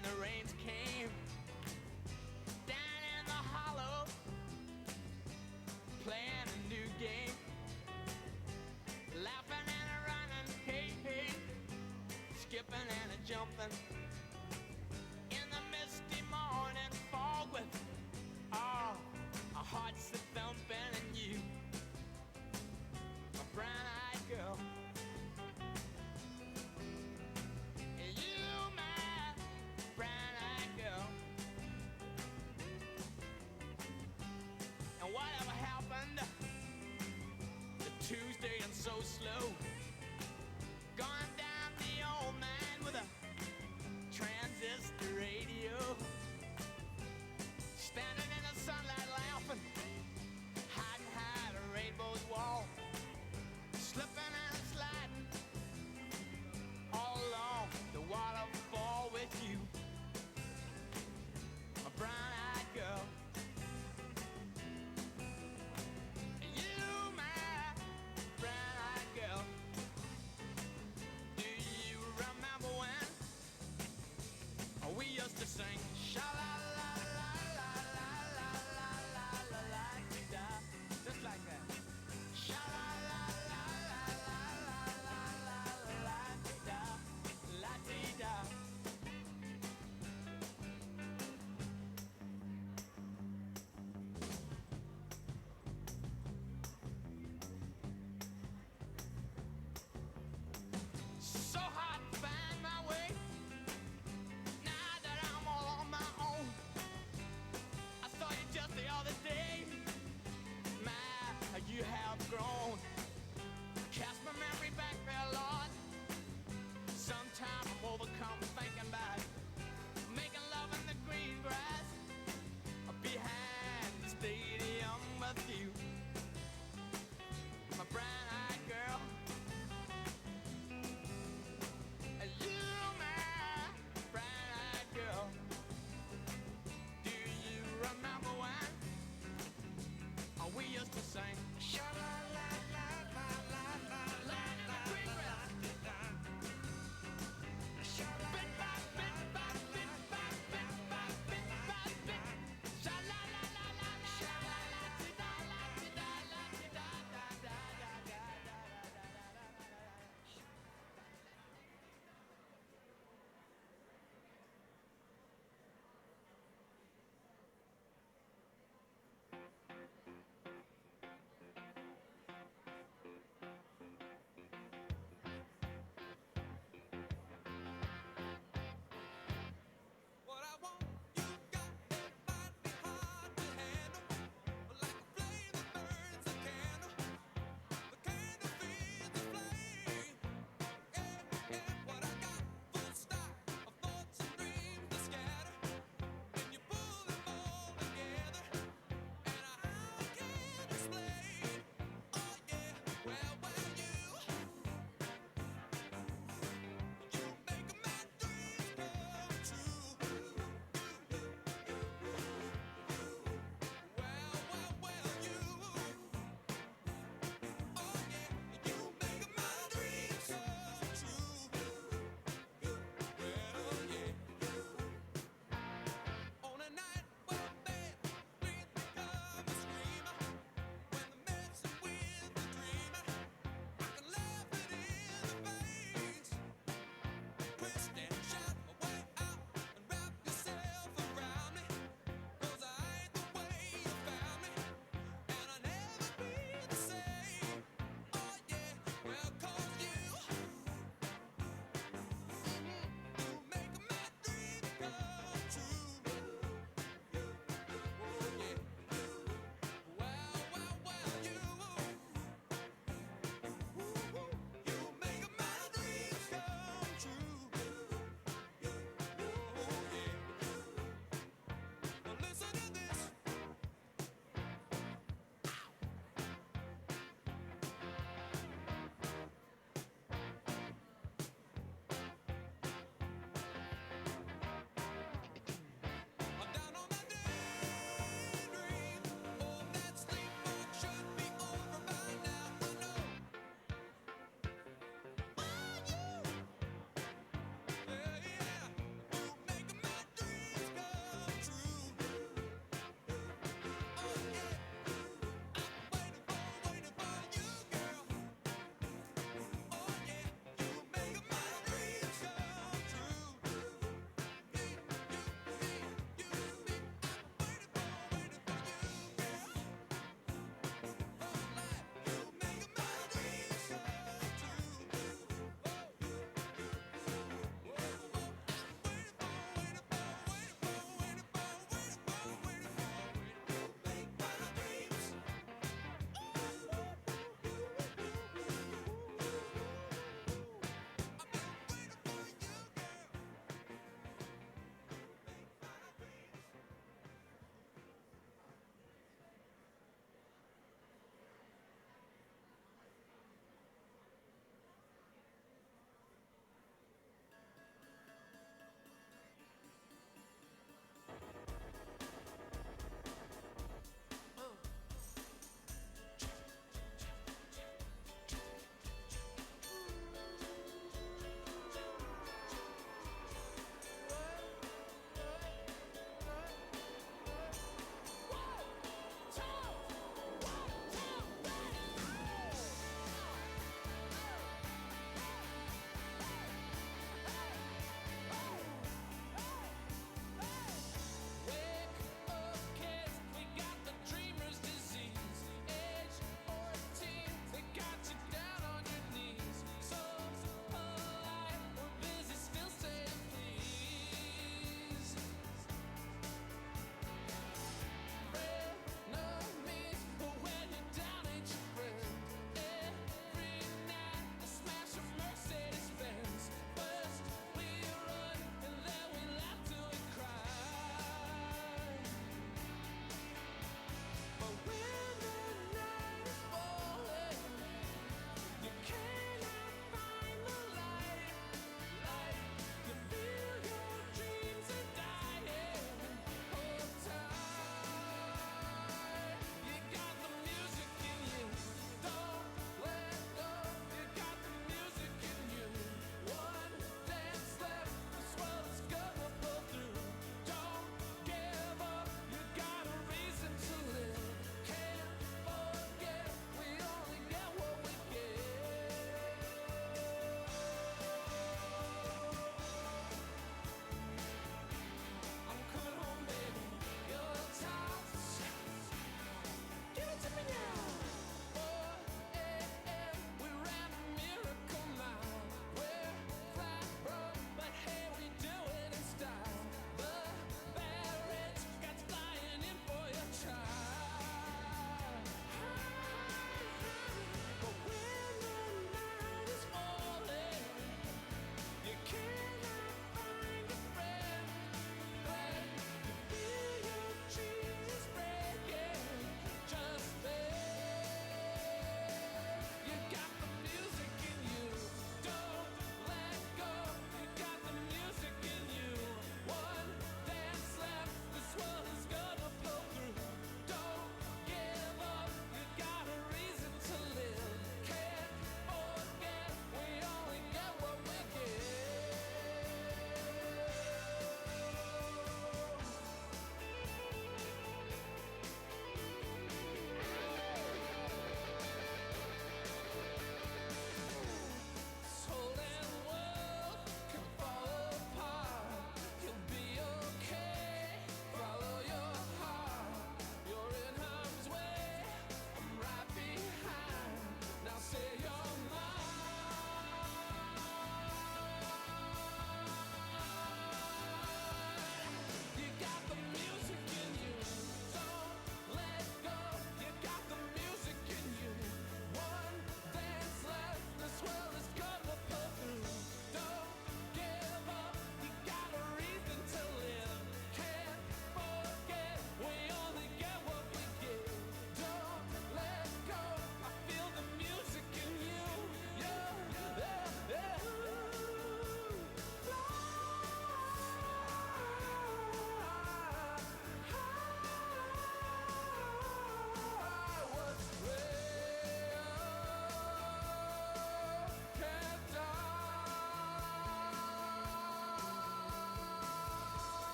when the rains came down in the hollow, playing a new game, laughing and a running, hey, hey, skipping and a jumping in the misty morning fog with our hearts a thumping, and you, my brown-eyed girl, and you, my brown-eyed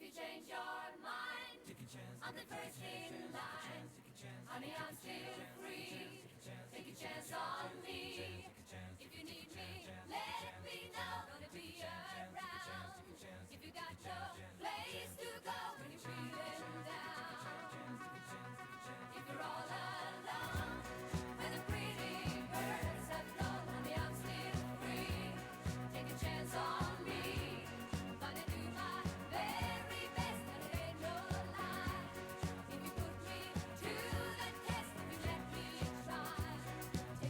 If you change your mind, I'm the first in line. Honey, I'm still free. Take a chance on me. If you need me, let me know. Gonna be around. If you got no place to go when you're feeling down. If you're all alone, when the pretty birds have flown, honey, I'm still free. Take a chance on me. Gonna do my very best, and it ain't no lie. If you put me to the test, if you let me try, take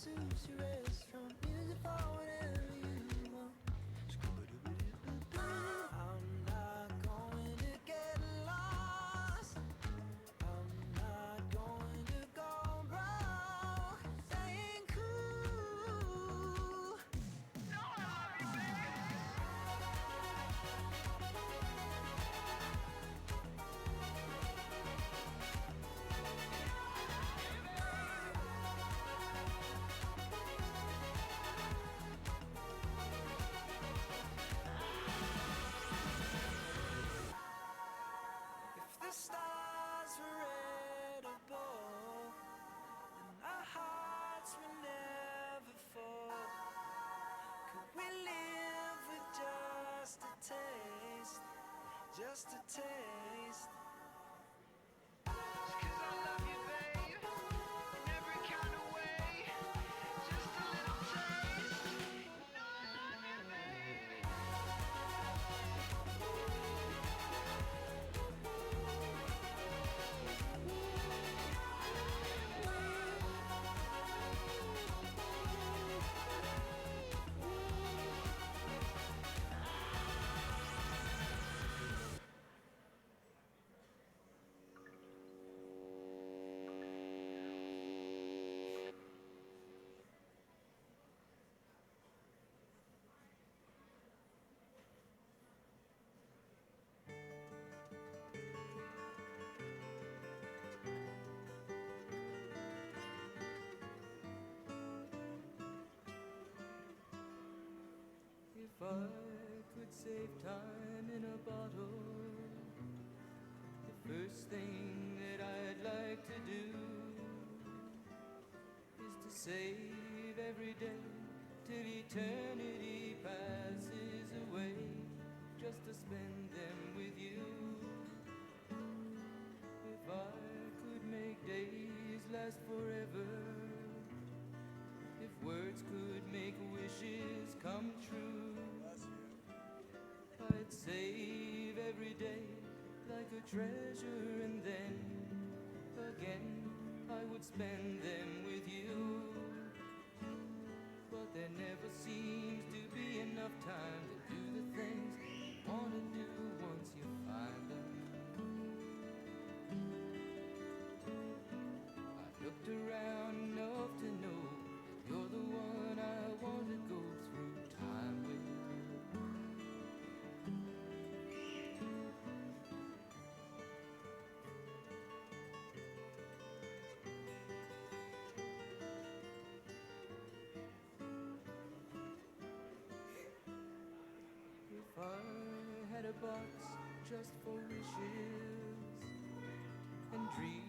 suits you rest from music for whatever you want. I'm not going to get lost. I'm not going to go broke. That ain't cool. No, I love you, baby. If the stars were edible and our hearts would never fall, could we live with just a taste? Just a taste. 'Cause I love you, babe, in every kind of way. Just a little taste. You know I love you, baby. If I could save time in a bottle, the first thing that I'd like to do is to save every day till eternity passes away, just to spend them with you. If I could make days last forever, if words could make wishes come true, I'd save every day like a treasure, and then again I would spend them with you. But there never seems to be enough time to do the things you want to do once you find them. I looked around enough to know you're the one I want to go through time with. If I had a box just for wishes and dreams.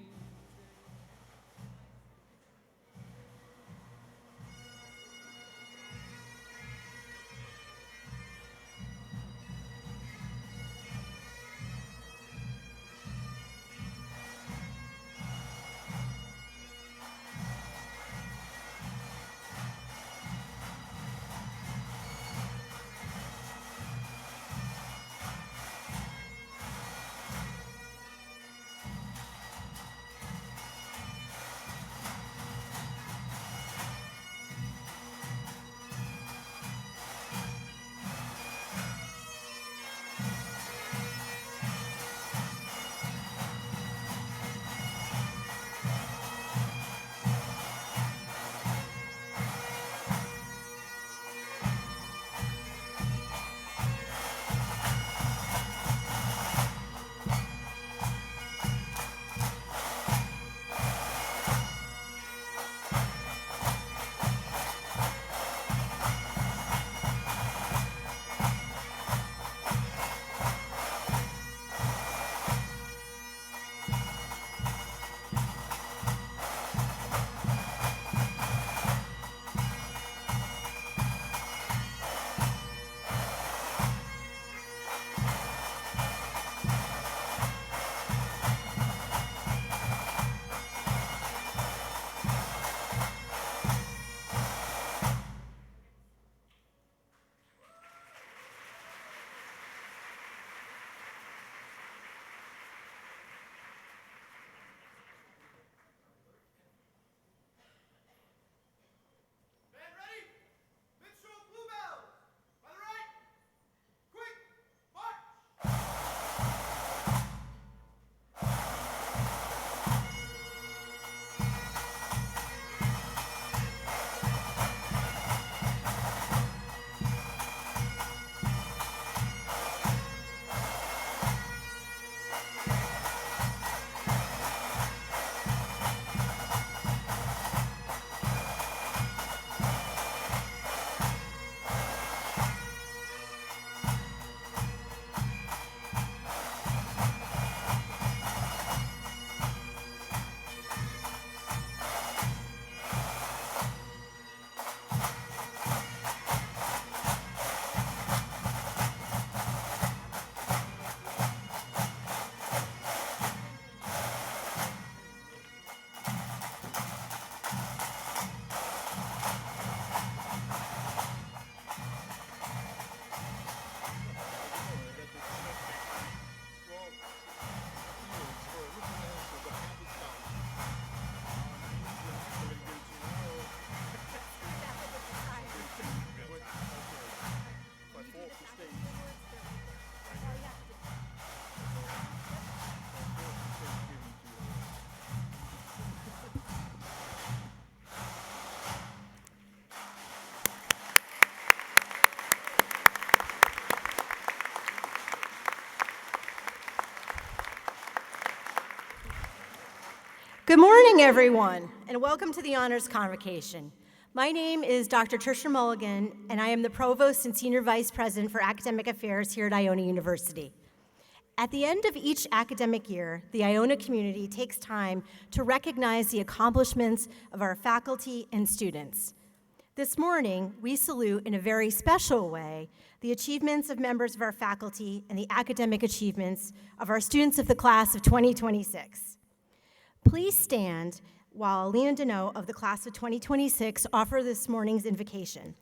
Good morning, everyone, and welcome to the Honors Convocation. My name is Dr. Tricia Mulligan, and I am the Provost and Senior Vice President for Academic Affairs here at Iona University. At the end of each academic year, the Iona community takes time to recognize the accomplishments of our faculty and students. This morning, we salute in a very special way the achievements of members of our faculty and the academic achievements of our students of the class of 2026. Please stand while Alina Deneau of the class of 2026 offer this morning's invocation.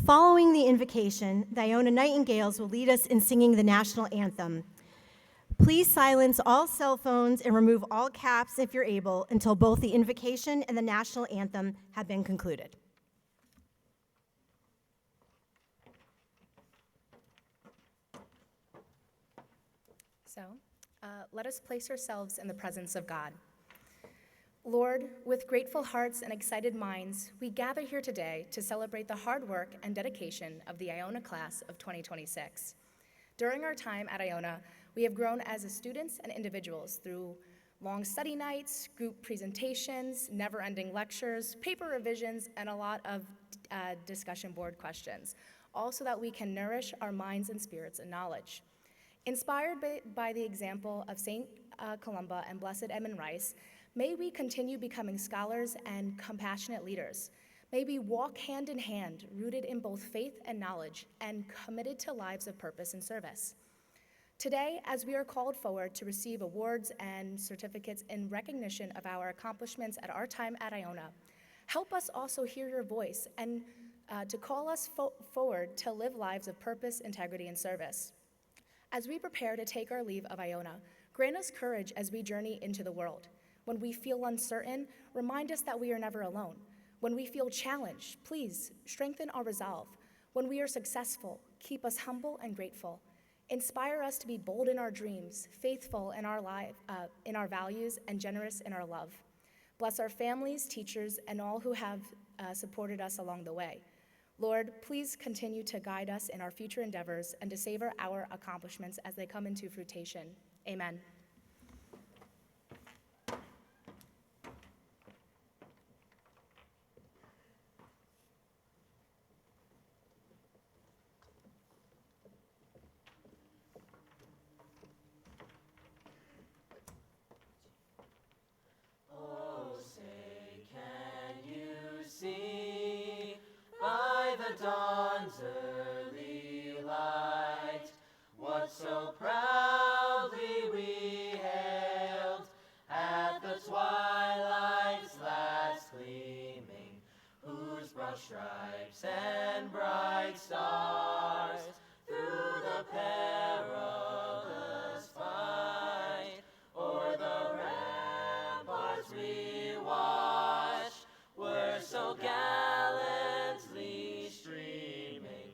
Following the invocation, the Iona Nightingales will lead us in singing the national anthem. Please silence all cell phones and remove all caps if you're able until both the invocation and the national anthem have been concluded. So, let us place ourselves in the presence of God. Lord, with grateful hearts and excited minds, we gather here today to celebrate the hard work and dedication of the Iona class of 2026. During our time at Iona, we have grown as students and individuals through long study nights, group presentations, never-ending lectures, paper revisions, and a lot of discussion board questions, all so that we can nourish our minds and spirits in knowledge. Inspired by the example of St. Columba and Blessed Edmund Rice, may we continue becoming scholars and compassionate leaders. May we walk hand in hand, rooted in both faith and knowledge, and committed to lives of purpose and service. Today, as we are called forward to receive awards and certificates in recognition of our accomplishments at our time at Iona, help us also hear your voice and to call us forward to live lives of purpose, integrity, and service. As we prepare to take our leave of Iona, grant us courage as we journey into the world. When we feel uncertain, remind us that we are never alone. When we feel challenged, please strengthen our resolve. When we are successful, keep us humble and grateful. Inspire us to be bold in our dreams, faithful in our values, and generous in our love. Bless our families, teachers, and all who have supported us along the way. Lord, please continue to guide us in our future endeavors and to savor our accomplishments as they come into fruition. Amen. Dawn's early light, what so proudly we hailed at the twilight's last gleaming, whose broad stripes and bright stars through the perilous fight o'er the ramparts we watched were so gallantly streaming,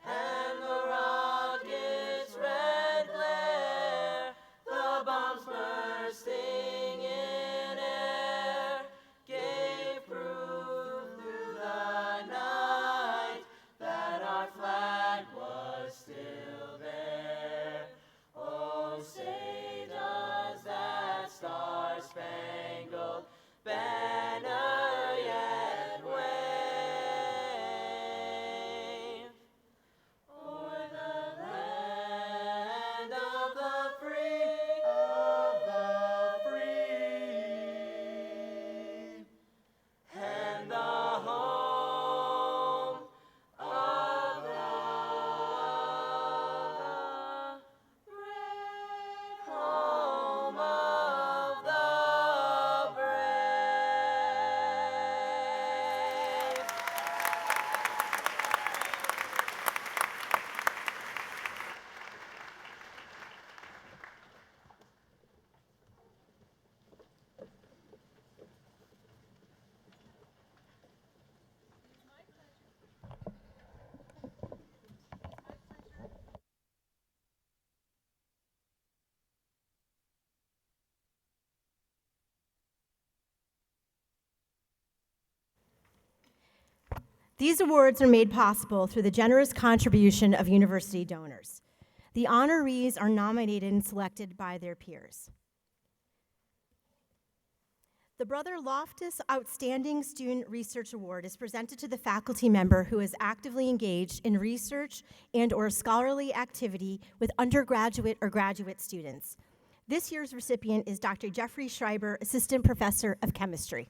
and the rocket's red glare, the bombs bursting in air, gave proof through the night that our flag was still there. Oh, say does that star-spangled banner yet wave o'er the land of the free, and the home of the brave, home of the brave. These awards are made possible through the generous contribution of university donors. The honorees are nominated and selected by their peers. The Brother Loftus Outstanding Student Research Award is presented to the faculty member who is actively engaged in research and/or scholarly activity with undergraduate or graduate students. This year's recipient is Dr. Jeffrey Schreiber, Assistant Professor of Chemistry.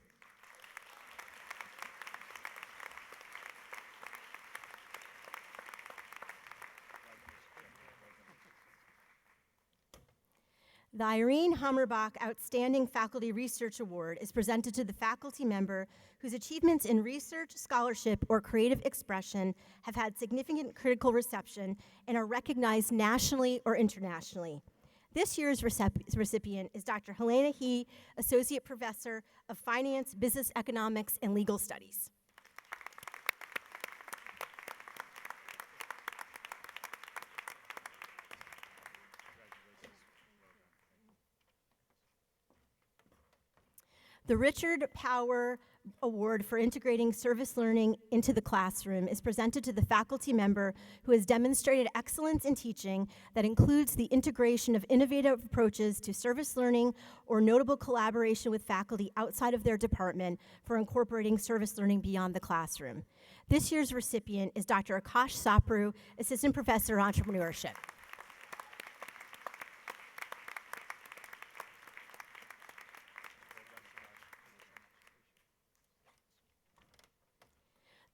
The Irene Hammerbach Outstanding Faculty Research Award is presented to the faculty member whose achievements in research, scholarship, or creative expression have had significant critical reception and are recognized nationally or internationally. This year's recipient is Dr. Helena He, Associate Professor of Finance, Business Economics, and Legal Studies. The Richard Power Award for integrating service learning into the classroom is presented to the faculty member who has demonstrated excellence in teaching that includes the integration of innovative approaches to service learning or notable collaboration with faculty outside of their department for incorporating service learning beyond the classroom. This year's recipient is Dr. Akash Sapru, Assistant Professor of Entrepreneurship.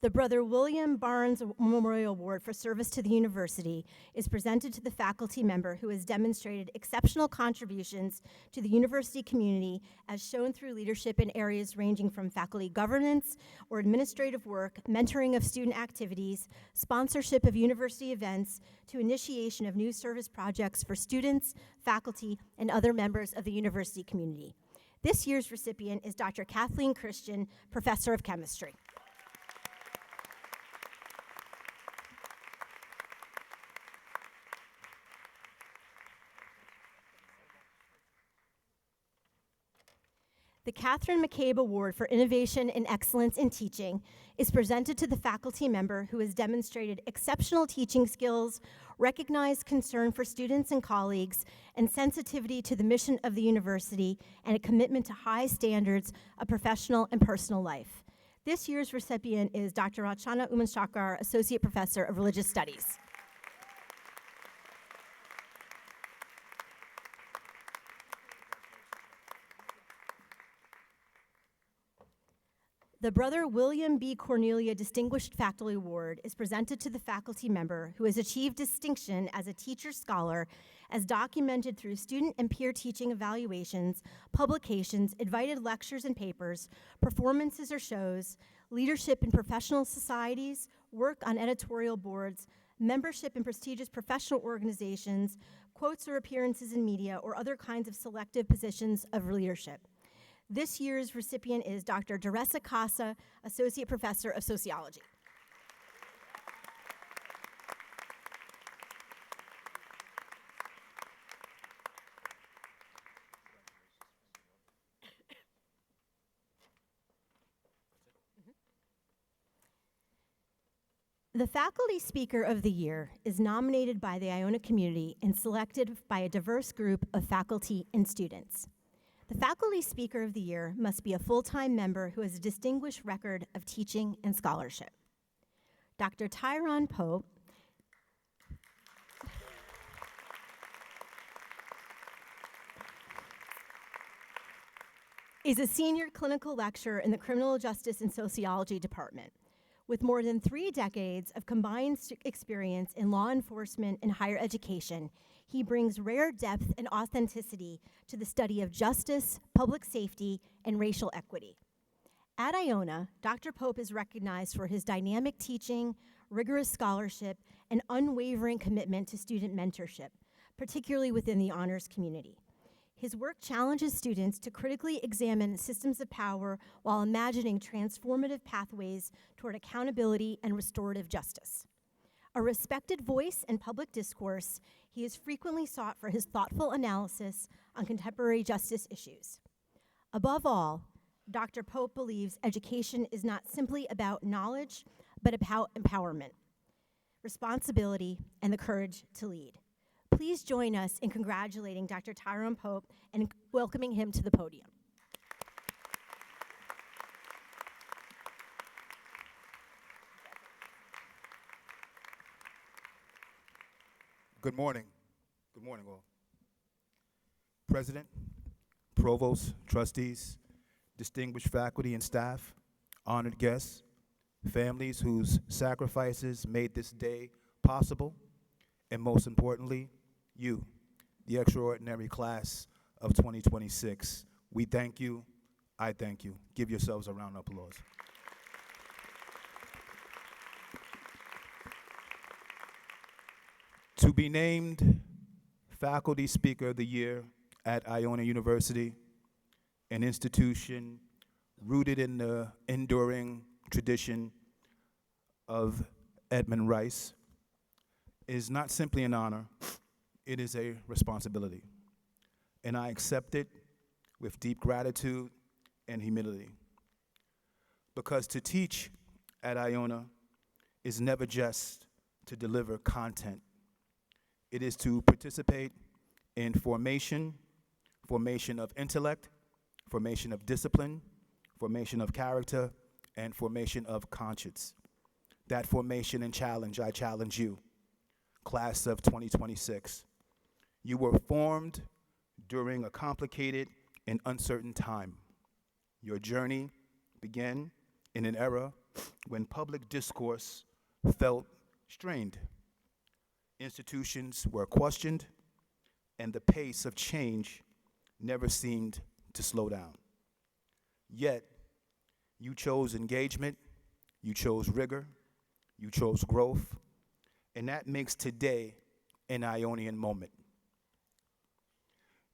The Brother William Barnes Memorial Award for Service to the University is presented to the faculty member who has demonstrated exceptional contributions to the university community as shown through leadership in areas ranging from faculty governance or administrative work, mentoring of student activities, sponsorship of university events, to initiation of new service projects for students, faculty, and other members of the university community. This year's recipient is Dr. Kathleen Christian, Professor of Chemistry. The Catherine McCabe Award for Innovation and Excellence in Teaching is presented to the faculty member who has demonstrated exceptional teaching skills, recognized concern for students and colleagues, and sensitivity to the mission of the university, and a commitment to high standards of professional and personal life. This year's recipient is Dr. Rachana Umanshakar, Associate Professor of Religious Studies. The Brother William B. Cornelia Distinguished Faculty Award is presented to the faculty member who has achieved distinction as a teacher scholar as documented through student and peer teaching evaluations, publications, invited lectures and papers, performances or shows, leadership in professional societies, work on editorial boards, membership in prestigious professional organizations, quotes or appearances in media, or other kinds of selective positions of leadership. This year's recipient is Dr. Teresa Casa, Associate Professor of Sociology. The Faculty Speaker of the Year is nominated by the Iona community and selected by a diverse group of faculty and students. The Faculty Speaker of the Year must be a full-time member who has a distinguished record of teaching and scholarship. Dr. Tyrone Pope is a senior clinical lecturer in the Criminal Justice and Sociology Department. With more than 3 decades of combined experience in law enforcement and higher education, he brings rare depth and authenticity to the study of justice, public safety, and racial equity. At Iona, Dr. Pope is recognized for his dynamic teaching, rigorous scholarship, and unwavering commitment to student mentorship, particularly within the honors community. His work challenges students to critically examine systems of power while imagining transformative pathways toward accountability and restorative justice. A respected voice in public discourse, he is frequently sought for his thoughtful analysis on contemporary justice issues. Above all, Dr. Pope believes education is not simply about knowledge, but about empowerment, responsibility, and the courage to lead. Please join us in congratulating Dr. Tyrone Pope and welcoming him to the podium. Good morning. Good morning, all. President, provost, trustees, distinguished faculty and staff, honored guests, families whose sacrifices made this day possible, and most importantly, you, the extraordinary class of 2026. We thank you. I thank you. Give yourselves a round of applause. To be named Faculty Speaker of the Year at Iona University, an institution rooted in the enduring tradition of Edmund Rice, is not simply an honor, it is a responsibility. And I accept it with deep gratitude and humility. Because to teach at Iona is never just to deliver content. It is to participate in formation of intellect, formation of discipline, formation of character, and formation of conscience. That formation and challenge, I challenge you, class of 2026. You were formed during a complicated and uncertain time. Your journey began in an era when public discourse felt strained. Institutions were questioned, and the pace of change never seemed to slow down. Yet, you chose engagement, you chose rigor, you chose growth, and that makes today an Ionian moment.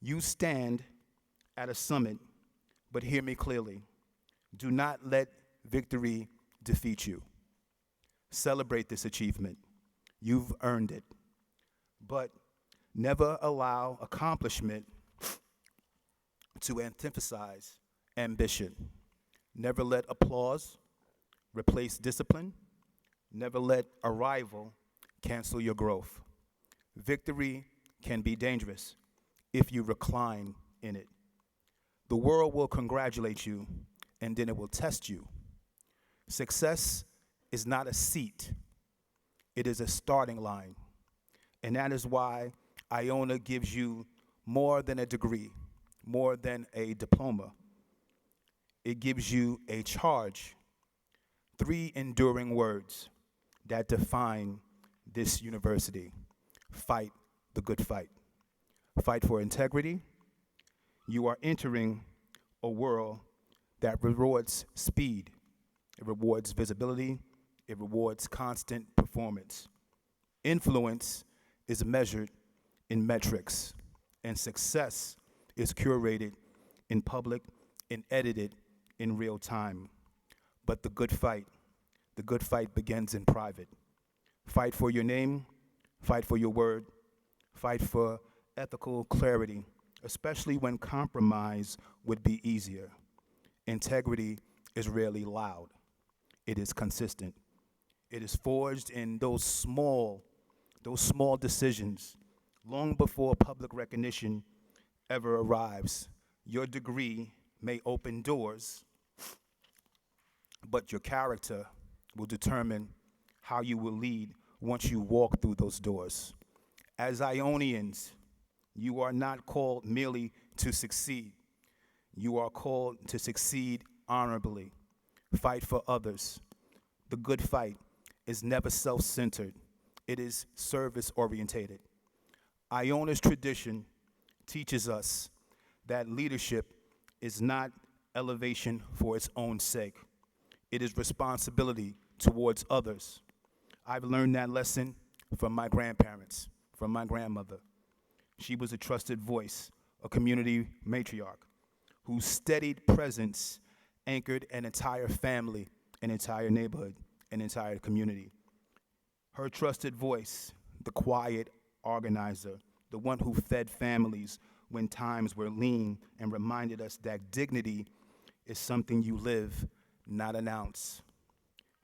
You stand at a summit, but hear me clearly. Do not let victory defeat you. Celebrate this achievement. You've earned it. But never allow accomplishment to antiphesize ambition. Never let applause replace discipline. Never let arrival cancel your growth. Victory can be dangerous if you recline in it. The world will congratulate you, and then it will test you. Success is not a seat. It is a starting line. And that is why Iona gives you more than a degree, more than a diploma. It gives you a charge. 3 enduring words that define this university. Fight the good fight. Fight for integrity. You are entering a world that rewards speed. It rewards visibility. It rewards constant performance. Influence is measured in metrics, and success is curated in public and edited in real time. But the good fight begins in private. Fight for your name, fight for your word, fight for ethical clarity, especially when compromise would be easier. Integrity is rarely loud. It is consistent. It is forged in those small decisions long before public recognition ever arrives. Your degree may open doors, but your character will determine how you will lead once you walk through those doors. As Ionians, you are not called merely to succeed. You are called to succeed honorably. Fight for others. The good fight is never self-centered. It is service-orientated. Iona's tradition teaches us that leadership is not elevation for its own sake. It is responsibility towards others. I've learned that lesson from my grandparents, from my grandmother. She was a trusted voice, a community matriarch, whose steadied presence anchored an entire family, an entire neighborhood, an entire community. Her trusted voice, the quiet organizer, the one who fed families when times were lean and reminded us that dignity is something you live, not an ounce.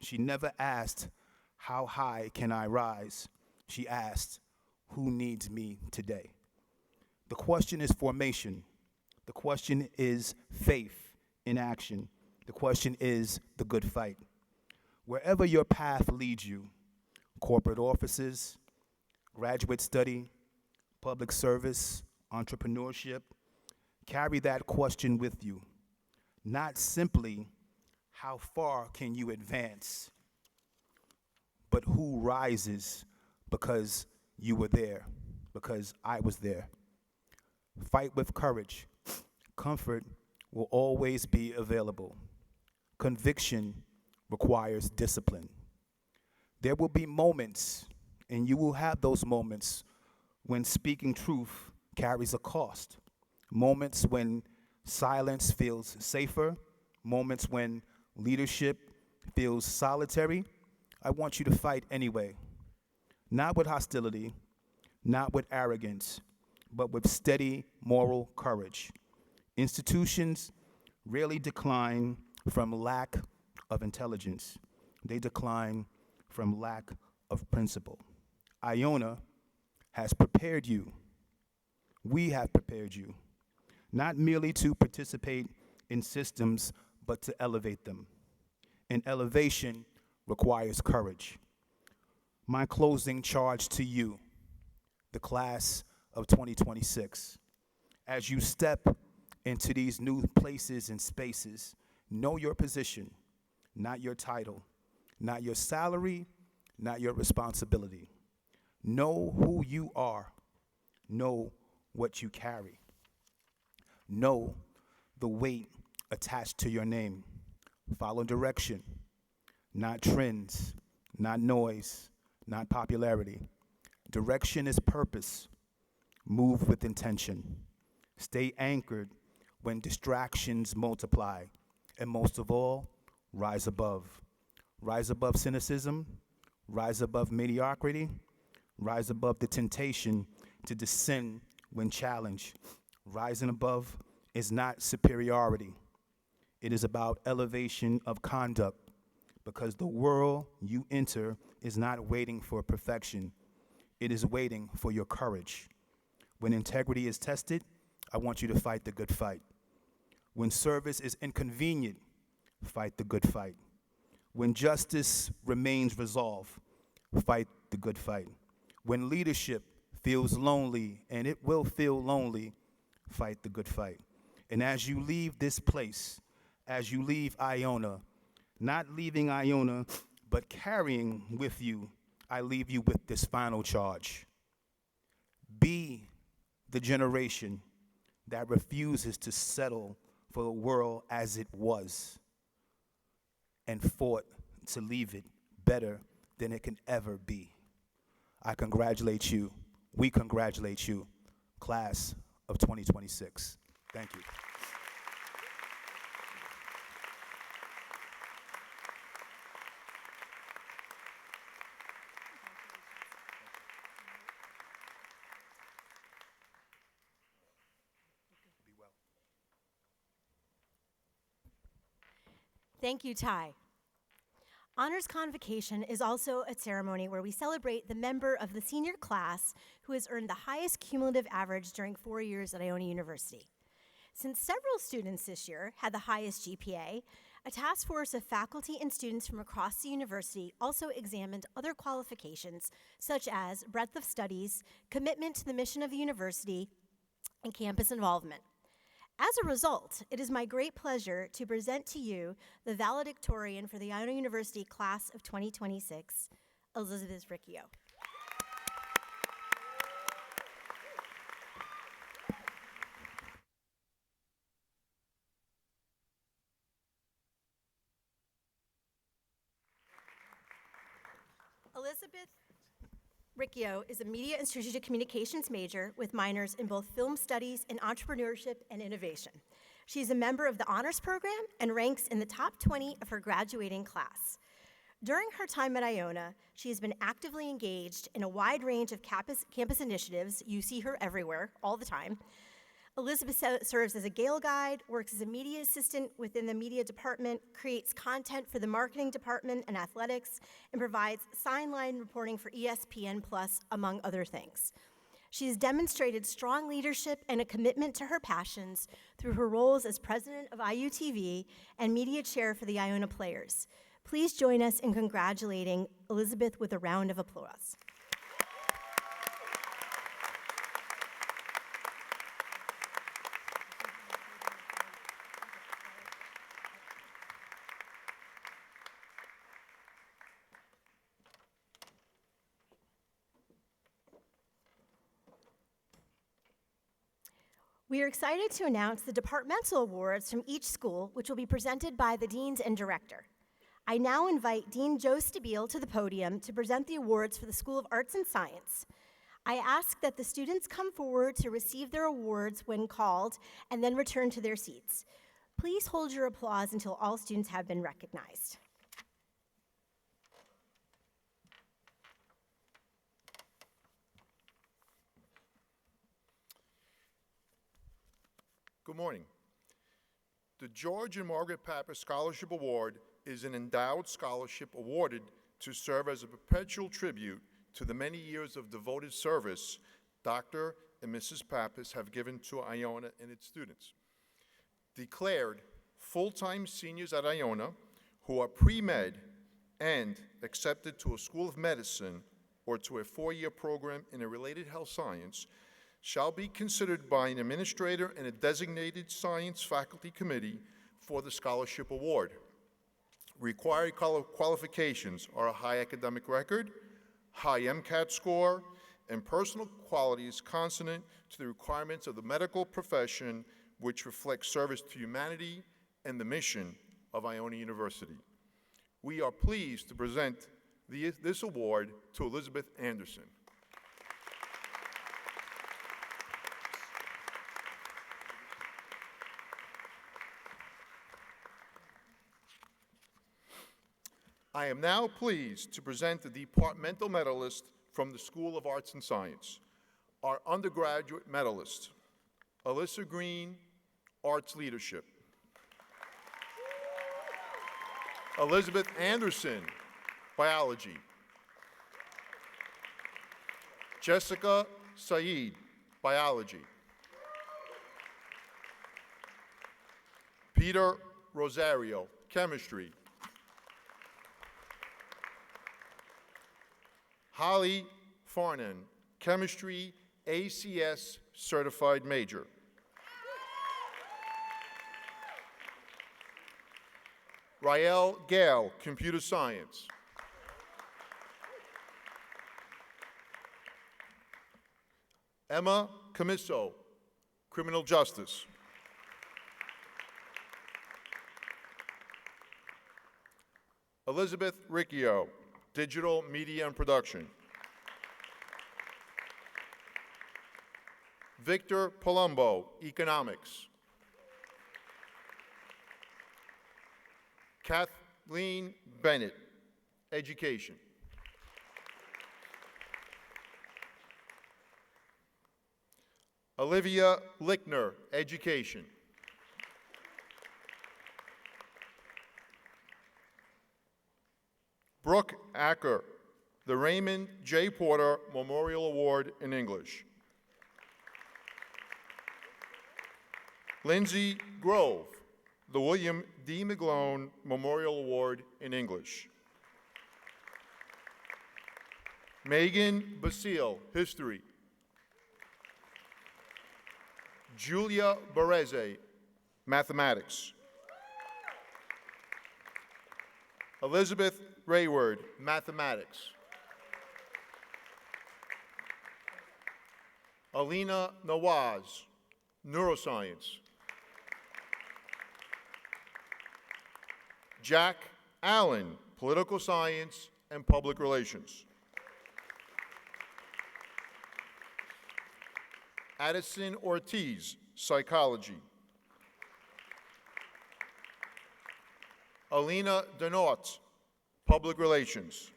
She never asked, how high can I rise? She asked, who needs me today? The question is formation. The question is faith in action. The question is the good fight. Wherever your path leads you, corporate offices, graduate study, public service, entrepreneurship, carry that question with you. Not simply, how far can you advance, but who rises because you were there, because I was there. Fight with courage. Comfort will always be available. Conviction requires discipline. There will be moments, and you will have those moments, when speaking truth carries a cost. Moments when silence feels safer. Moments when leadership feels solitary. I want you to fight anyway. Not with hostility, not with arrogance, but with steady moral courage. Institutions rarely decline from lack of intelligence. They decline from lack of principle. Iona has prepared you. We have prepared you, not merely to participate in systems, but to elevate them. And elevation requires courage. My closing charge to you, the class of 2026, as you step into these new places and spaces, know your position, not your title, not your salary, not your responsibility. Know who you are. Know what you carry. Know the weight attached to your name. Follow direction, not trends, not noise, not popularity. Direction is purpose. Move with intention. Stay anchored when distractions multiply. And most of all, rise above. Rise above cynicism. Rise above mediocrity. Rise above the temptation to descend when challenged. Rising above is not superiority. It is about elevation of conduct, because the world you enter is not waiting for perfection. It is waiting for your courage. When integrity is tested, I want you to fight the good fight. When service is inconvenient, fight the good fight. When justice remains resolved, fight the good fight. When leadership feels lonely, and it will feel lonely, fight the good fight. And as you leave this place, as you leave Iona, not leaving Iona, but carrying with you, I leave you with this final charge. Be the generation that refuses to settle for the world as it was and fought to leave it better than it can ever be. I congratulate you. We congratulate you, class of 2026. Thank you. Thank you, Ty. Honors Convocation is also a ceremony where we celebrate the member of the senior class who has earned the highest cumulative average during 4 years at Iona University. Since several students this year had the highest GPA, a task force of faculty and students from across the university also examined other qualifications such as breadth of studies, commitment to the mission of the university, and campus involvement. As a result, it is my great pleasure to present to you the valedictorian for the Iona University class of 2026, Elizabeth Riccio. Elizabeth Riccio is a media and strategic communications major with minors in both film studies and entrepreneurship and innovation. She's a member of the honors program and ranks in the top 20 of her graduating class. During her time at Iona, she has been actively engaged in a wide range of campus initiatives. You see her everywhere, all the time. Elizabeth serves as a Gale guide, works as a media assistant within the media department, creates content for the marketing department and athletics, and provides sideline reporting for ESPN+, among other things. She has demonstrated strong leadership and a commitment to her passions through her roles as president of IUTV and media chair for the Iona Players. Please join us in congratulating Elizabeth with a round of applause. We are excited to announce the departmental awards from each school, which will be presented by the deans and director. I now invite Dean Joe Stabile to the podium to present the awards for the School of Arts and Science. I ask that the students come forward to receive their awards when called and then return to their seats. Please hold your applause until all students have been recognized. Good morning. The George and Margaret Pappas Scholarship Award is an endowed scholarship awarded to serve as a perpetual tribute to the many years of devoted service Dr. and Mrs. Pappas have given to Iona and its students. Declared full-time seniors at Iona who are pre-med and accepted to a school of medicine or to a 4-year program in a related health science shall be considered by an administrator and a designated science faculty committee for the scholarship award. Required qualifications are a high academic record, high MCAT score, and personal qualities consonant to the requirements of the medical profession, which reflects service to humanity and the mission of Iona University. We are pleased to present this award to Elizabeth Anderson. I am now pleased to present the departmental medalist from the School of Arts and Science. Our undergraduate medalist, Alyssa Green, Arts Leadership. Elizabeth Anderson, Biology. Jessica Saeed, Biology. Peter Rosario, Chemistry. Holly Farnan, Chemistry, ACS Certified Major. Rael Gale, Computer Science. Emma Camiso, Criminal Justice. Elizabeth Riccio, Digital Media and Production. Victor Palumbo, Economics. Kathleen Bennett, Education. Olivia Lickner, Education. Brooke Acker, the Raymond J. Porter Memorial Award in English. Lindsay Grove, the William D. McGlone Memorial Award in English. Megan Basile, History. Julia Barese, Mathematics. Elizabeth Rayward, Mathematics. Alina Nawaz, Neuroscience. Jack Allen, Political Science and Public Relations. Addison Ortiz, Psychology. Alina Denault, Public Relations.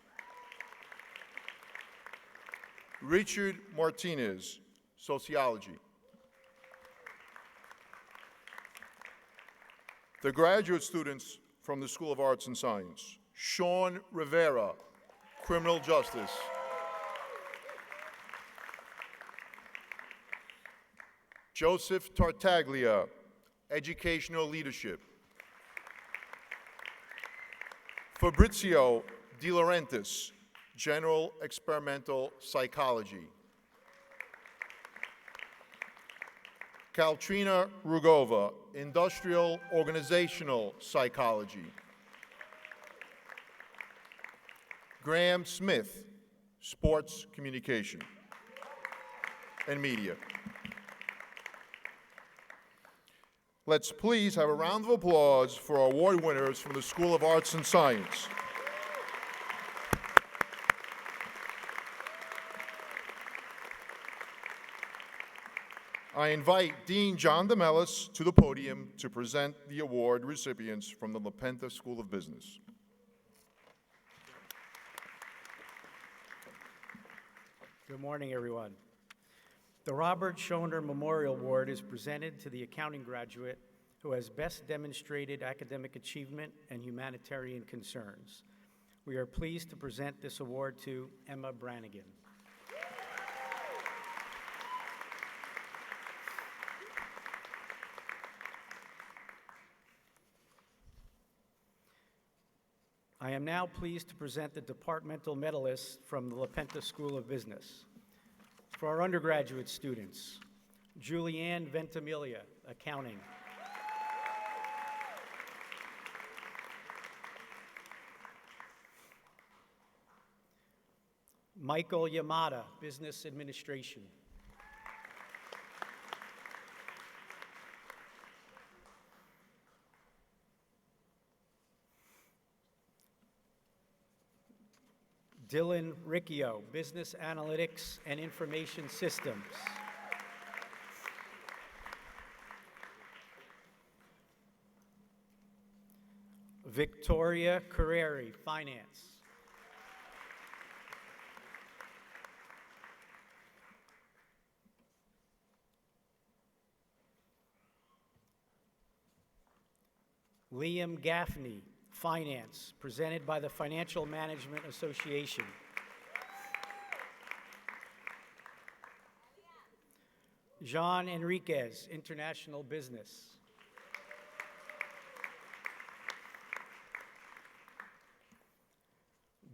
Richard Martinez, Sociology. The graduate students from the School of Arts and Science. Sean Rivera, Criminal Justice. Joseph Tartaglia, Educational Leadership. Fabrizio De Laurentiis, General Experimental Psychology. Kaltrina Rugova, Industrial Organizational Psychology. Graham Smith, Sports Communication and Media. Let's please have a round of applause for our award winners from the School of Arts and Science. I invite Dean John DeMellis to the podium to present the award recipients from the LaPenta School of Business. Good morning, everyone. The Robert Schoner Memorial Award is presented to the accounting graduate who has best demonstrated academic achievement and humanitarian concerns. We are pleased to present this award to Emma Brannigan. I am now pleased to present the departmental medalists from the LaPenta School of Business. For our undergraduate students, Julianne Ventimiglia, Accounting. Michael Yamada, Business Administration. Dylan Riccio, Business Analytics and Information Systems. Victoria Carreri, Finance. Liam Gaffney, Finance, presented by the Financial Management Association. Jean Enriquez, International Business.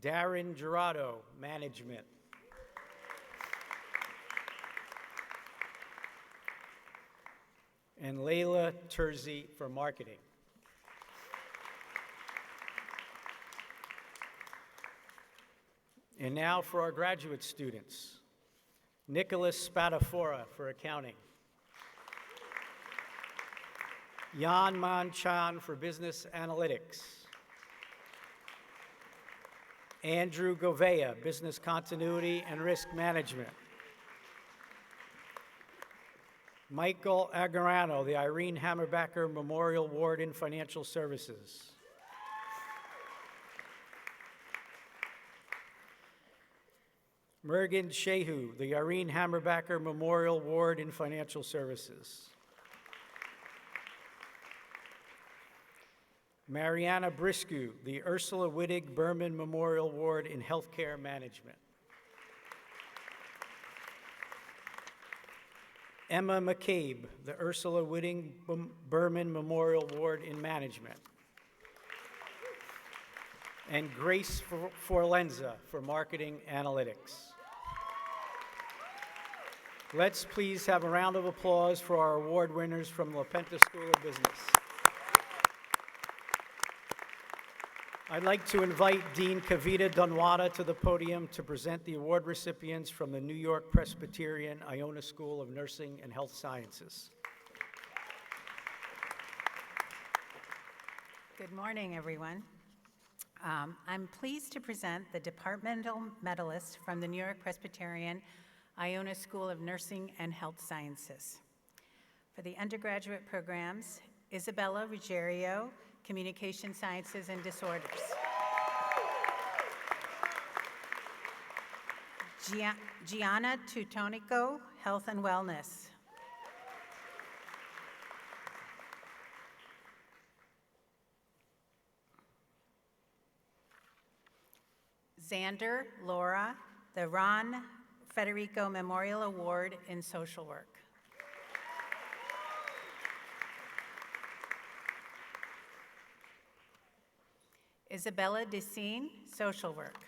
Darren Gerardo, Management. And Layla Terzi for Marketing. And now for our graduate students. Nicholas Spadafora for Accounting. Yan Man Chan for Business Analytics. Andrew Govea, Business Continuity and Risk Management. Michael Agarano, the Irene Hammerbacher Memorial Award in Financial Services. Mergen Shehu, the Irene Hammerbacher Memorial Award in Financial Services. Mariana Briscu, the Ursula Wittig Berman Memorial Award in Healthcare Management. Emma McCabe, the Ursula Wittig Berman Memorial Award in Management. And Grace Forlenza for Marketing Analytics. Let's please have a round of applause for our award winners from LaPenta School of Business. I'd like to invite Dean Kavita Donwada to the podium to present the award recipients from the New York Presbyterian Iona School of Nursing and Health Sciences. Good morning, everyone. I'm pleased to present the departmental medalists from the New York Presbyterian Iona School of Nursing and Health Sciences. For the undergraduate programs, Isabella Ruggiero, Communication Sciences and Disorders. Gianna Teutonico, Health and Wellness. Xander Laura, the Ron Federico Memorial Award in Social Work. Isabella Decine, Social Work.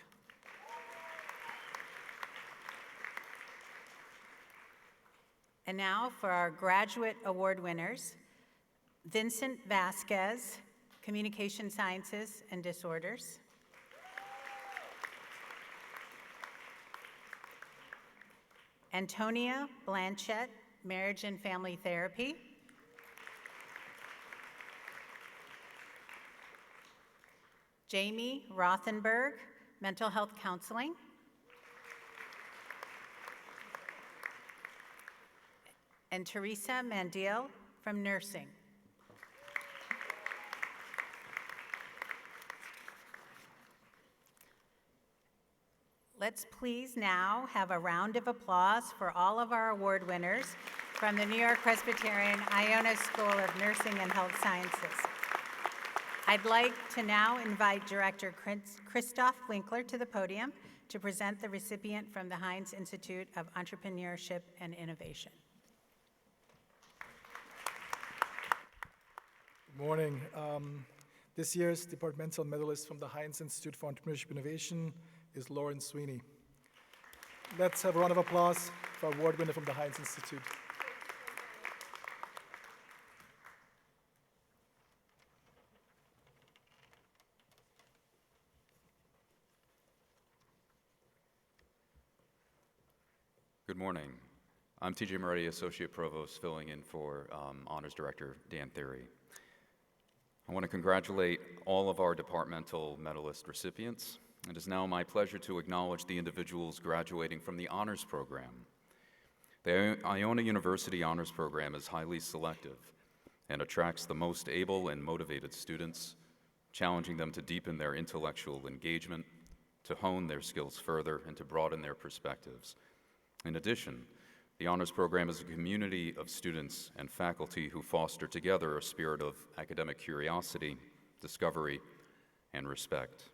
And now for our graduate award winners, Vincent Vasquez, Communication Sciences and Disorders. Antonia Blanchett, Marriage and Family Therapy. Jamie Rothenberg, Mental Health Counseling. And Teresa Mandiel from Nursing. Let's please now have a round of applause for all of our award winners from the New York Presbyterian Iona School of Nursing and Health Sciences. I'd like to now invite Director Christoph Winkler to the podium to present the recipient from the Heinz Institute of Entrepreneurship and Innovation. Good morning. This year's departmental medalist from the Heinz Institute for Entrepreneurship and Innovation is Lauren Sweeney. Let's have a round of applause for our award winner from the Heinz Institute. Good morning. I'm TJ Moretti, Associate Provost, filling in for Honors Director Dan Theory. I want to congratulate all of our departmental medalist recipients. It is now my pleasure to acknowledge the individuals graduating from the Honors Program. The Iona University Honors Program is highly selective and attracts the most able and motivated students, challenging them to deepen their intellectual engagement, to hone their skills further, and to broaden their perspectives. In addition, the Honors Program is a community of students and faculty who foster together a spirit of academic curiosity, discovery, and respect.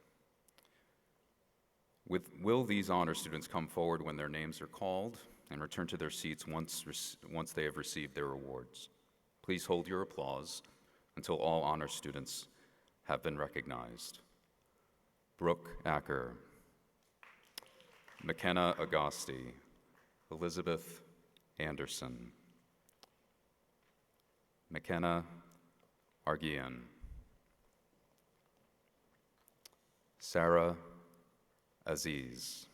Will these honor students come forward when their names are called and return to their seats once they have received their awards? Please hold your applause until all honor students have been recognized. Brooke Acker, McKenna Agosti, Elizabeth Anderson, McKenna Argian, Sarah Aziz,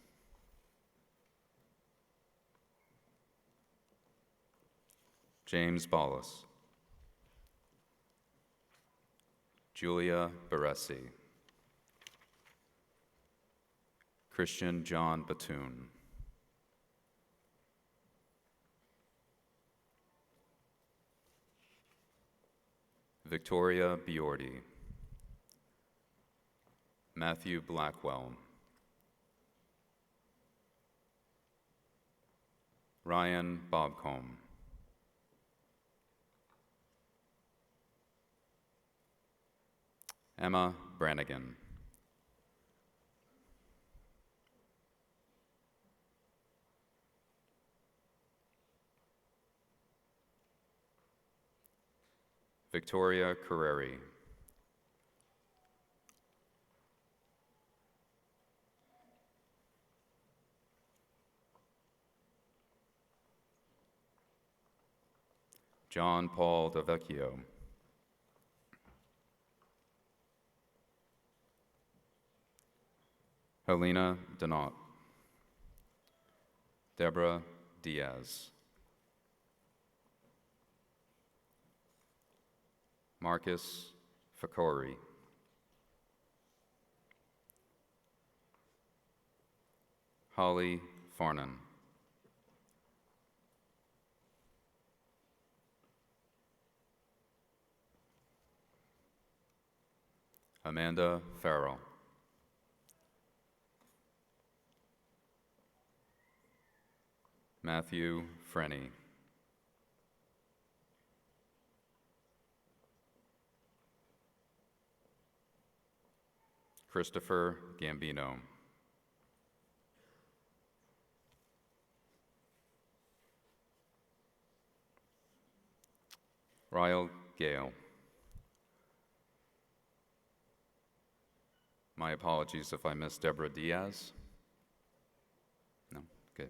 James Ballas, Julia Baresi, Christian John Batoon, Victoria Biordi, Matthew Blackwell, Ryan Bobcombe, Emma Brannigan, Victoria Carreri, John Paul DeVecchio, Helena Denot, Deborah Diaz, Marcus Fakori, Holly Farnan, Amanda Farrell, Matthew Frenny, Christopher Gambino, Ryle Gale. My apologies if I missed Deborah Diaz. No? Okay.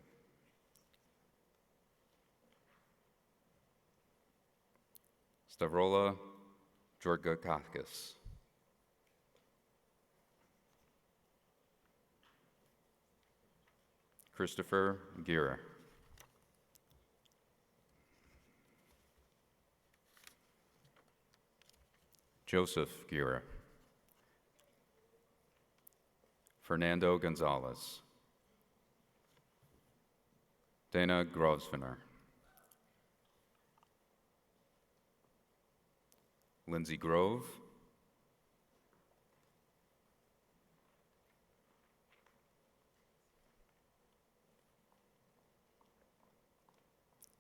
Stavrola Georgakakis. Christopher Gira. Joseph Gira. Fernando Gonzalez, Dana Grosvenor, Lindsay Grove,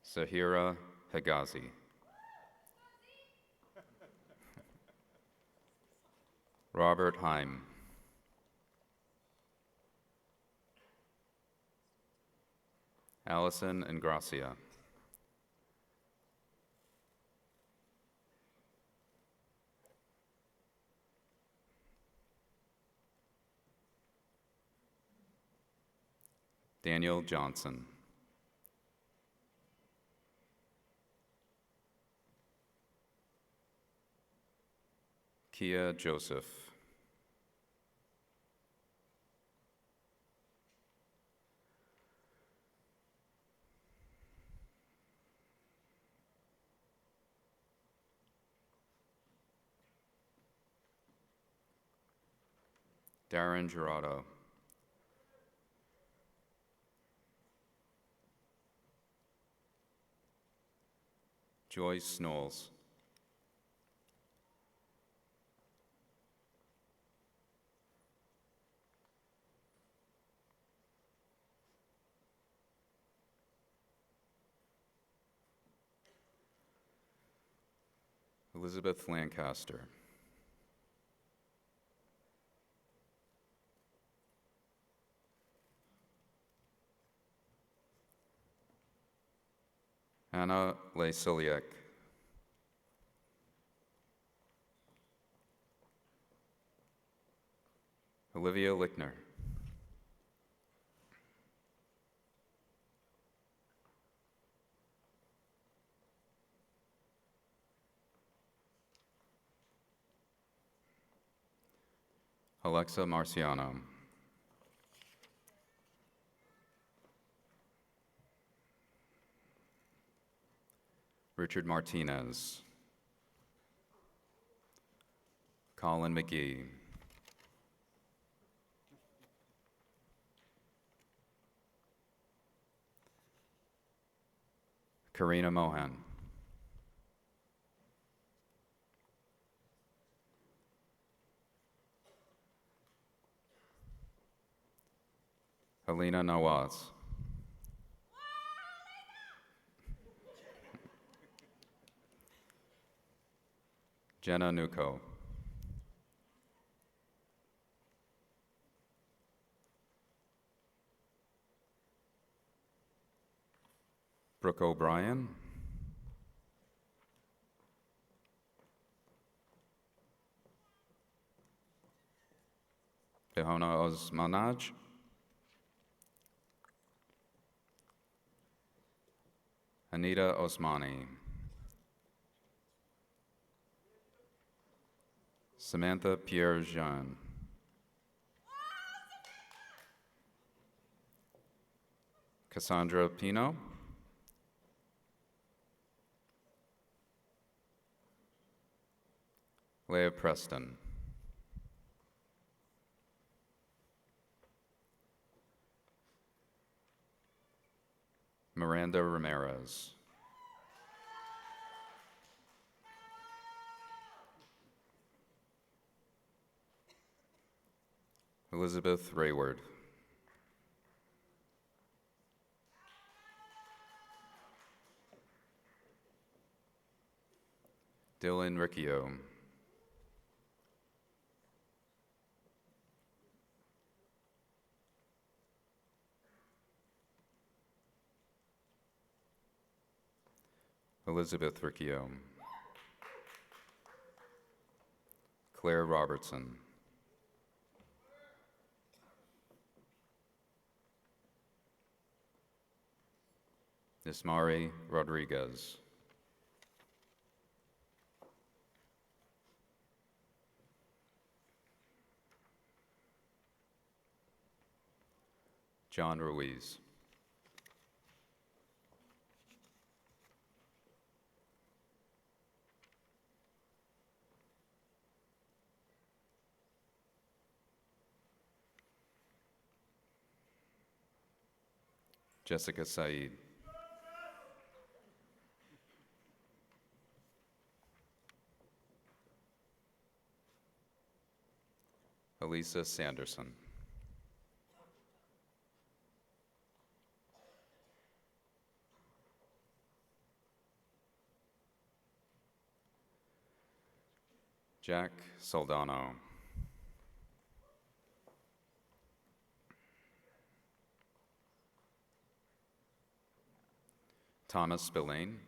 Sahira Hegazi, Robert Heim, Allison Ingracia, Daniel Johnson, Kia Joseph, Darren Gerardo, Joyce Knowles, Elizabeth Lancaster, Anna Lesiliek, Olivia Lickner, Alexa Marciano, Richard Martinez, Colin McGee, Karina Mohan, Helena Nawaz, Jenna Nuko, Brooke O'Brien, Behona Osmanaj, Anita Osmani, Samantha Pierre-Jean, Cassandra Pino, Leah Preston, Miranda Ramirez, Elizabeth Rayward, Dylan Riccio, Elizabeth Riccio, Claire Robertson, Ismari Rodriguez, John Ruiz, Jessica Said. Elisa Sanderson. Jack Soldano. Thomas Spillane.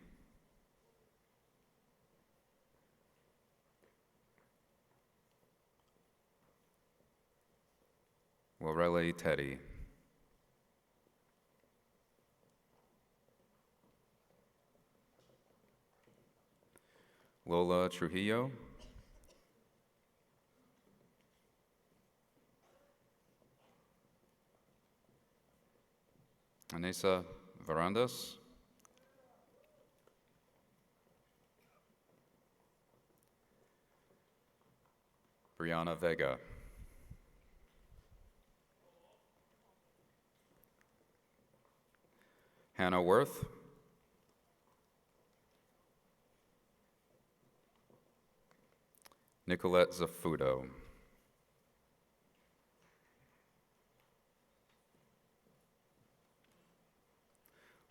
Lorelei Teddy. Lola Trujillo. Anessa Varandas. Brianna Vega. Hannah Worth. Nicolette Zafudo.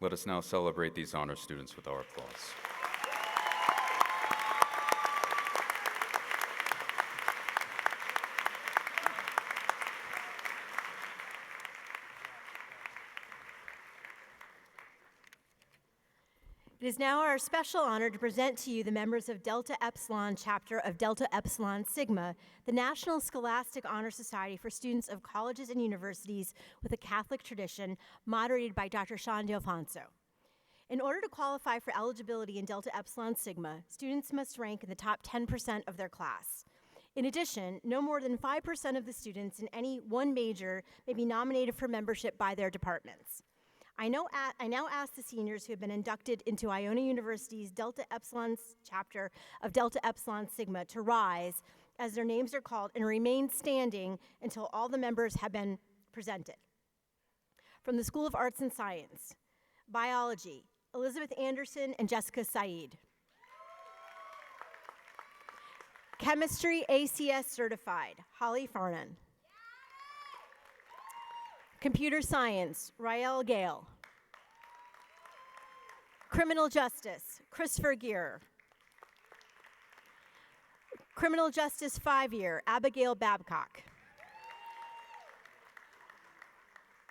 Let us now celebrate these honor students with our applause. It is now our special honor to present to you the members of Delta Epsilon chapter of Delta Epsilon Sigma, the National Scholastic Honor Society for students of colleges and universities with a Catholic tradition, moderated by Dr. Sean D'Alfonso. In order to qualify for eligibility in Delta Epsilon Sigma, students must rank in the top 10% of their class. In addition, no more than 5% of the students in any one major may be nominated for membership by their departments. I now ask the seniors who have been inducted into Iona University's Delta Epsilon chapter of Delta Epsilon Sigma to rise as their names are called and remain standing until all the members have been presented. From the School of Arts and Science, Biology, Elizabeth Anderson and Jessica Said. Chemistry ACS certified, Holly Farnan. Computer Science, Rael Gale. Criminal Justice, Christopher Gear. Criminal Justice 5-year, Abigail Babcock.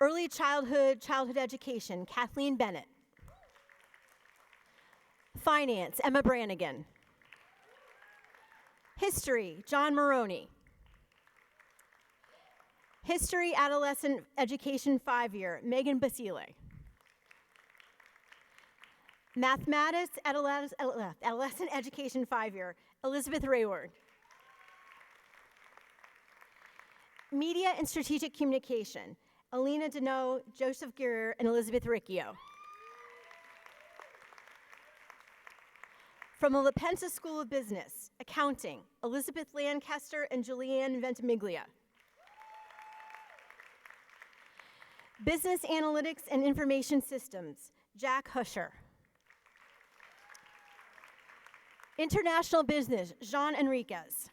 Early Childhood Education, Kathleen Bennett. Finance, Emma Brannigan. History, John Maroney. History Adolescent Education 5-year, Megan Basile. Mathematics Adolescent Education 5-year, Elizabeth Rayward. Media and Strategic Communication, Alina Deneau, Joseph Guerrer, and Elizabeth Riccio. From the La Pensa School of Business, Accounting, Elizabeth Lancaster and Julianne Ventimiglia. Business Analytics and Information Systems, Jack Husher. International Business, Jean Enriquez.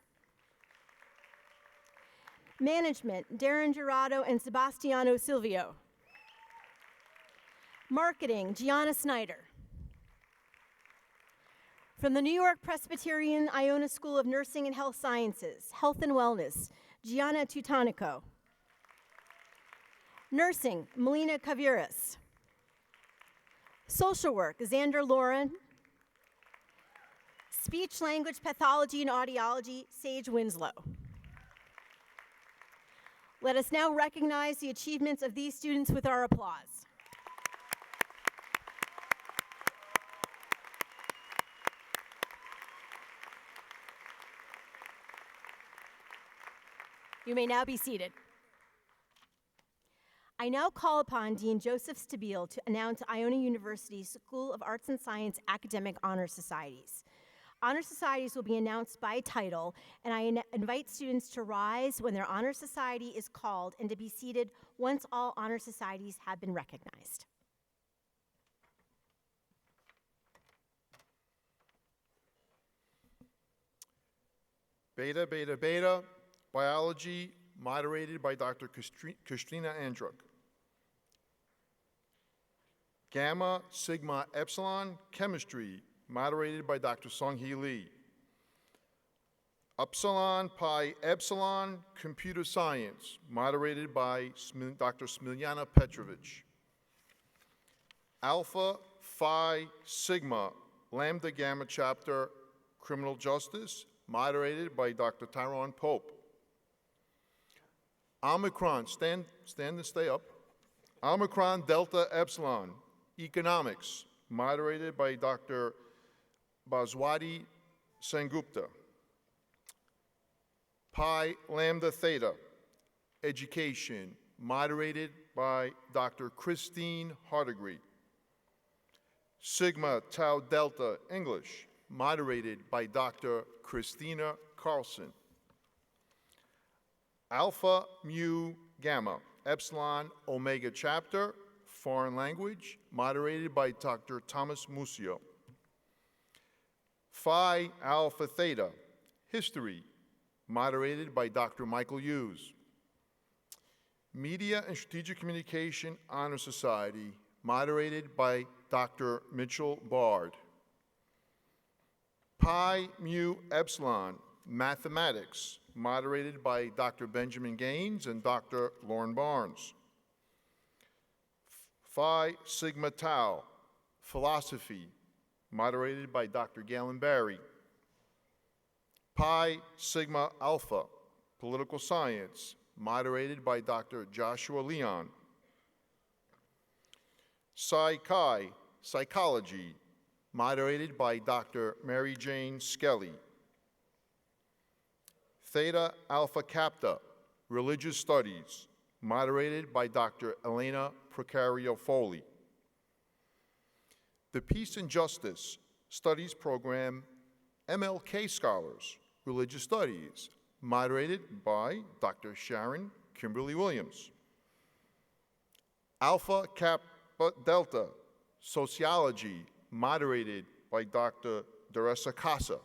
Management, Darren Gerardo and Sebastiano Silvio. Marketing, Gianna Snyder. From the New York Presbyterian Iona School of Nursing and Health Sciences, Health and Wellness, Gianna Tutanico. Nursing, Melina Caviras. Social work, Xander Lauren. Speech, language, pathology, and audiology, Sage Winslow. Let us now recognize the achievements of these students with our applause. You may now be seated. I now call upon Dean Joseph Stabile to announce Iona University's School of Arts and Science Academic Honor Societies. Honor Societies will be announced by title, and I invite students to rise when their honor society is called and to be seated once all honor societies have been recognized. Beta, Beta, Beta, Biology, moderated by Dr. Christina Andruk. Gamma, Sigma, Epsilon, Chemistry, moderated by Dr. Sung-Hee Lee. Upsilon, Pi, Epsilon, Computer Science, moderated by Dr. Smiljana Petrovic. Alpha, Phi, Sigma, Lambda Gamma Chapter, Criminal Justice, moderated by Dr. Tyrone Pope. Omicron, stand and stay up. Omicron, Delta, Epsilon, Economics, moderated by Dr. Baswati Sengupta. Pi Lambda Theta, Education, moderated by Dr. Christine Hardigree. Sigma Tau Delta, English, moderated by Dr. Christina Carlson. Alpha Mu Gamma, Epsilon Omega Chapter, Foreign Language, moderated by Dr. Thomas Musio. Phi Alpha Theta, History, moderated by Dr. Michael Hughes. Media and Strategic Communication Honor Society, moderated by Dr. Mitchell Bard. Pi Mu Epsilon, Mathematics, moderated by Dr. Benjamin Gaines and Dr. Lauren Barnes. Phi Sigma Tau, Philosophy, moderated by Dr. Galen Barry. Pi Sigma Alpha, Political Science, moderated by Dr. Joshua Leon. Psi Chi, Psychology, moderated by Dr. Mary Jane Skelly. Theta Alpha Kappa, Religious Studies, moderated by Dr. Elena Procario Foley. The Peace and Justice Studies Program, MLK Scholars, Religious Studies, moderated by Dr. Sharon Kimberly Williams. Alpha Kappa Delta, Sociology, moderated by Dr. Teresa Casa.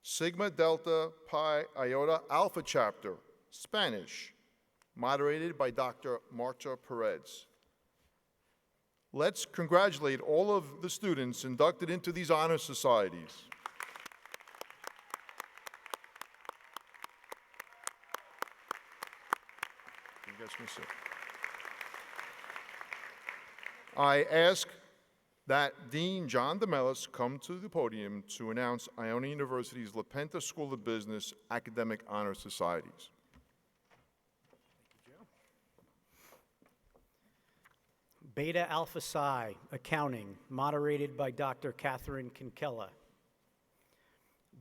Sigma Delta Pi Iota Alpha Chapter, Spanish, moderated by Dr. Marta Perez. Let's congratulate all of the students inducted into these honor societies. You guys can sit. I ask that Dean John DeMellis come to the podium to announce Iona University's LaPenta School of Business Academic Honor Societies. Beta Alpha Psi, Accounting, moderated by Dr. Catherine Kinkella.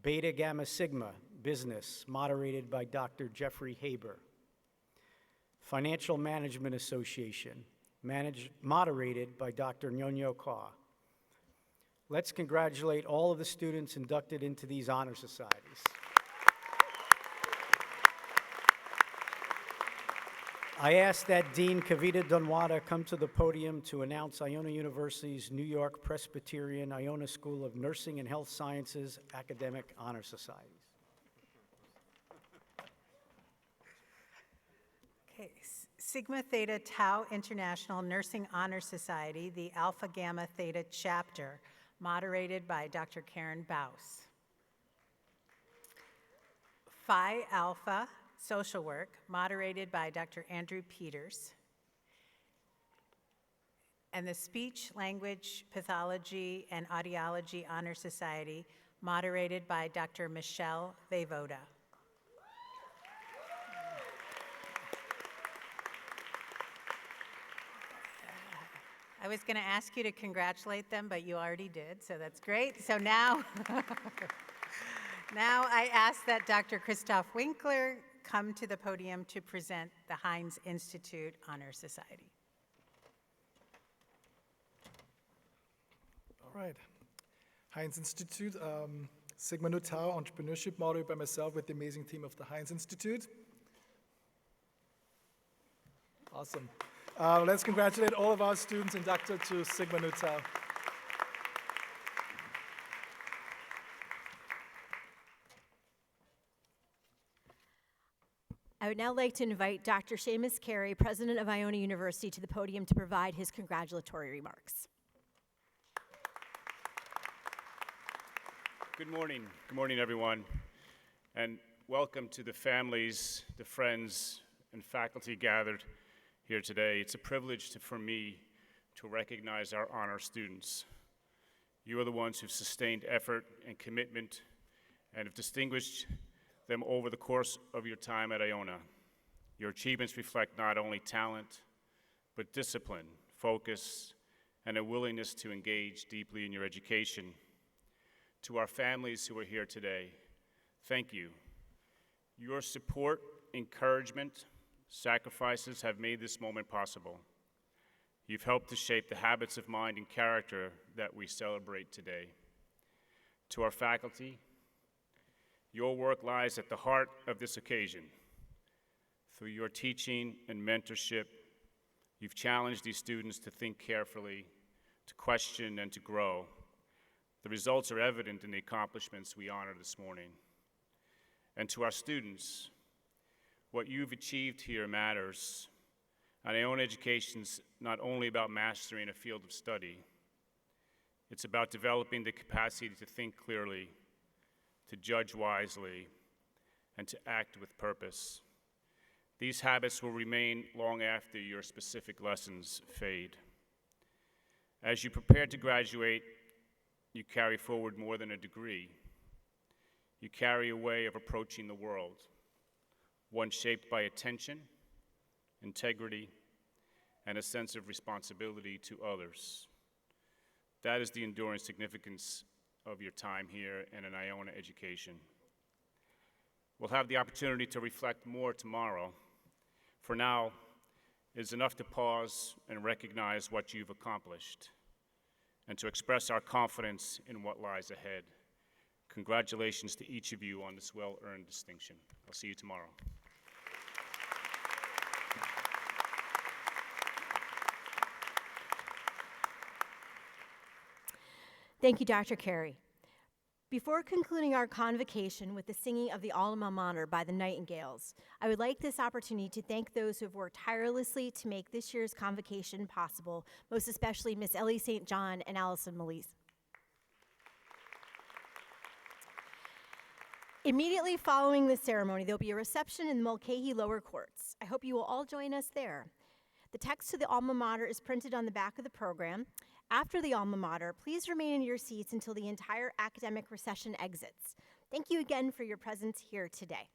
Beta Gamma Sigma, Business, moderated by Dr. Jeffrey Haber. Financial Management Association, moderated by Dr. Nyonyo Kaw. Let's congratulate all of the students inducted into these honor societies. I ask that Dean Kavita Donwada come to the podium to announce Iona University's New York Presbyterian Iona School of Nursing and Health Sciences Academic Honor Societies. Okay, Sigma Theta Tau International Nursing Honor Society, the Alpha Gamma Theta Chapter, moderated by Dr. Karen Baus. Phi Alpha Social Work, moderated by Dr. Andrew Peters. And the Speech, Language, Pathology, and Audiology Honor Society, moderated by Dr. Michelle Voivoda. I was going to ask you to congratulate them, but you already did, so that's great. So now, now I ask that Dr. Christoph Winkler come to the podium to present the Heinz Institute Honor Society. All right. Heinz Institute, Sigma Nu Tau, Entrepreneurship, moderated by myself with the amazing team of the Heinz Institute. Awesome. Let's congratulate all of our students inducted to Sigma Nu Tau. I would now like to invite Dr. Seamus Carey, president of Iona University, to the podium to provide his congratulatory remarks. Good morning. Good morning, everyone. And welcome to the families, the friends, and faculty gathered here today. It's a privilege for me to recognize our honor students. You are the ones who've sustained effort and commitment and have distinguished them over the course of your time at Iona. Your achievements reflect not only talent, but discipline, focus, and a willingness to engage deeply in your education. To our families who are here today, thank you. Your support, encouragement, sacrifices have made this moment possible. You've helped to shape the habits of mind and character that we celebrate today. To our faculty, your work lies at the heart of this occasion. Through your teaching and mentorship, you've challenged these students to think carefully, to question, and to grow. The results are evident in the accomplishments we honor this morning. And to our students, what you've achieved here matters. And Iona education's not only about mastering a field of study, it's about developing the capacity to think clearly, to judge wisely, and to act with purpose. These habits will remain long after your specific lessons fade. As you prepare to graduate, you carry forward more than a degree. You carry a way of approaching the world, one shaped by attention, integrity, and a sense of responsibility to others. That is the enduring significance of your time here in an Iona education. We'll have the opportunity to reflect more tomorrow. For now, it's enough to pause and recognize what you've accomplished, and to express our confidence in what lies ahead. Congratulations to each of you on this well-earned distinction. I'll see you tomorrow. Thank you, Dr. Carey. Before concluding our convocation with the singing of the alma mater by the Nightingales, I would like this opportunity to thank those who have worked tirelessly to make this year's convocation possible, most especially Miss Ellie St. John and Allison Melise. Immediately following the ceremony, there'll be a reception in the Mulcahy lower courts. I hope you will all join us there. The text to the alma mater is printed on the back of the program. After the alma mater, please remain in your seats until the entire academic recession exits. Thank you again for your presence here today.